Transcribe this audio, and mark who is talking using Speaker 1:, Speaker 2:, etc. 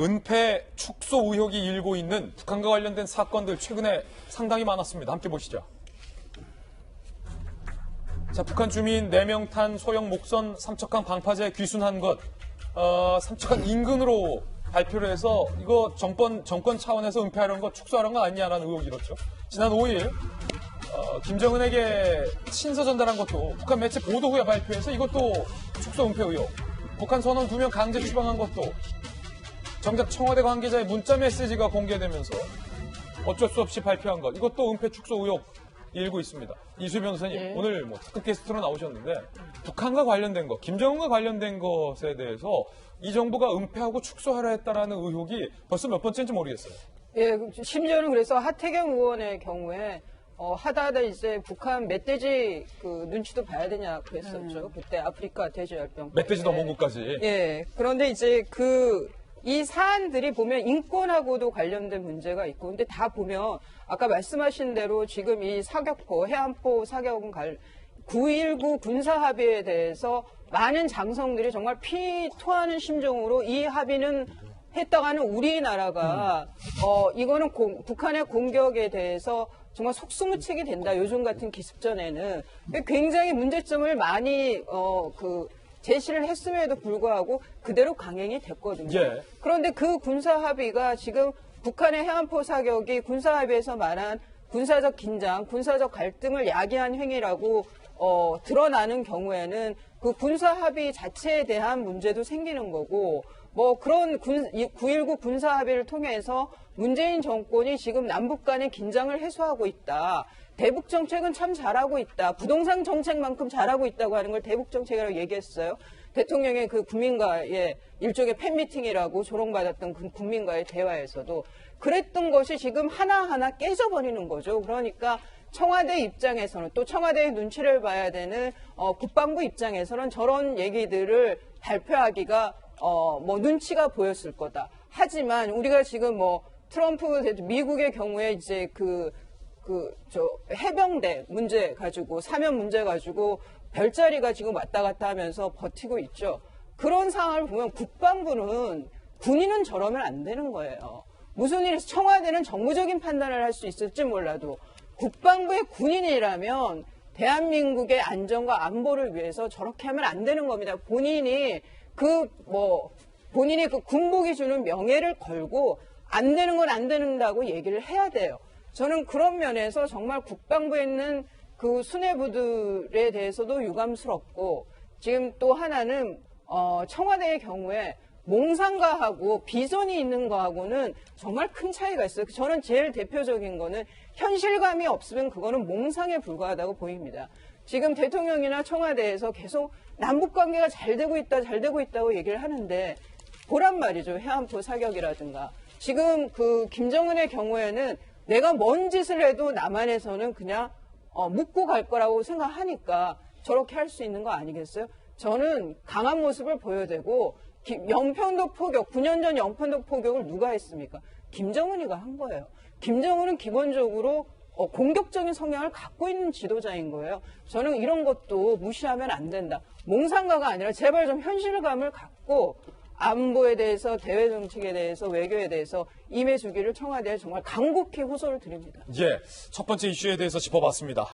Speaker 1: 은폐 축소 의혹이 일고 있는 북한과 관련된 사건들 최근에 상당히 많았습니다. 함께 보시죠. 자, 북한 주민 4명 탄 소형 목선 삼척강 방파제 귀순한 것, 삼척강 인근으로 발표를 해서 이거 정권 차원에서 은폐하려는 거 축소하려는 거 아니냐라는 의혹이 일었죠. 지난 5일 김정은에게 친서 전달한 것도 북한 매체 보도 후에 발표해서 이것도 축소 은폐 의혹. 북한 선원 2명 강제 추방한 것도 정작 청와대 관계자의 문자 메시지가 공개되면서 어쩔 수 없이 발표한 것. 이것도 은폐 축소 의혹 일고 있습니다. 이수 변호사님,
Speaker 2: 예.
Speaker 1: 오늘 특급 게스트로 나오셨는데 북한과 관련된 것, 김정은과 관련된 것에 대해서 이 정부가 은폐하고 축소하려 했다라는 의혹이 벌써 몇 번째인지 모르겠어요.
Speaker 2: 예, 심지어는 그래서 하태경 의원의 경우에 하다 이제 북한 멧돼지 눈치도 봐야 되냐 그랬었죠. 그때 아프리카 돼지열병.
Speaker 1: 멧돼지 넘어온것까지.
Speaker 2: 예. 그런데 이제 이 사안들이 보면 인권하고도 관련된 문제가 있고, 근데 다 보면 아까 말씀하신 대로 지금 이 사격포, 해안포 사격은 9.19 군사합의에 대해서 많은 장성들이 정말 피 토하는 심정으로 이 합의는 했다고 하는 우리나라가 이거는 북한의 공격에 대해서 정말 속수무책이 된다. 요즘 같은 기습전에는 굉장히 문제점을 많이 제시를 했음에도 불구하고 그대로 강행이 됐거든요.
Speaker 1: 예.
Speaker 2: 그런데 그 군사 합의가 지금 북한의 해안포 사격이 군사 합의에서 말한 군사적 긴장, 군사적 갈등을 야기한 행위라고 드러나는 경우에는 그 군사 합의 자체에 대한 문제도 생기는 거고, 그런 9.19 군사 합의를 통해서 문재인 정권이 지금 남북 간의 긴장을 해소하고 있다. 대북 정책은 참 잘하고 있다. 부동산 정책만큼 잘하고 있다고 하는 걸 대북 정책이라고 얘기했어요. 대통령의 국민과의 일종의 팬미팅이라고 조롱받았던 그 국민과의 대화에서도 그랬던 것이 지금 하나하나 깨져버리는 거죠. 그러니까 청와대 입장에서는, 또 청와대의 눈치를 봐야 되는 국방부 입장에서는 저런 얘기들을 발표하기가 눈치가 보였을 거다. 하지만 우리가 지금 트럼프 미국의 경우에 이제 해병대 문제 가지고, 사면 문제 가지고 별자리가 지금 왔다 갔다 하면서 버티고 있죠. 그런 상황을 보면 국방부는, 군인은 저러면 안 되는 거예요. 무슨 일이, 청와대는 정무적인 판단을 할 수 있을지 몰라도 국방부의 군인이라면 대한민국의 안전과 안보를 위해서 저렇게 하면 안 되는 겁니다. 본인이 군복이 주는 명예를 걸고 안 되는 건 안 된다고 얘기를 해야 돼요. 저는 그런 면에서 정말 국방부에 있는 그 수뇌부들에 대해서도 유감스럽고, 지금 또 하나는 청와대의 경우에 몽상가하고 비전이 있는 거하고는 정말 큰 차이가 있어요. 저는 제일 대표적인 거는 현실감이 없으면 그거는 몽상에 불과하다고 보입니다. 지금 대통령이나 청와대에서 계속 남북관계가 잘 되고 있다고 얘기를 하는데, 보란 말이죠. 해안포 사격이라든가. 지금 김정은의 경우에는 내가 뭔 짓을 해도 남한에서는 그냥 묻고 갈 거라고 생각하니까 저렇게 할 수 있는 거 아니겠어요? 저는 강한 모습을 보여대고, 영편도 포격, 9년 전 영편도 포격을 누가 했습니까? 김정은이가 한 거예요. 김정은은 기본적으로 공격적인 성향을 갖고 있는 지도자인 거예요. 저는 이런 것도 무시하면 안 된다. 몽상가가 아니라 제발 좀 현실감을 갖고 안보에 대해서, 대외 정책에 대해서, 외교에 대해서 임해주기를 청와대에 정말 간곡히 호소를 드립니다.
Speaker 1: 예, 첫 번째 이슈에 대해서 짚어봤습니다.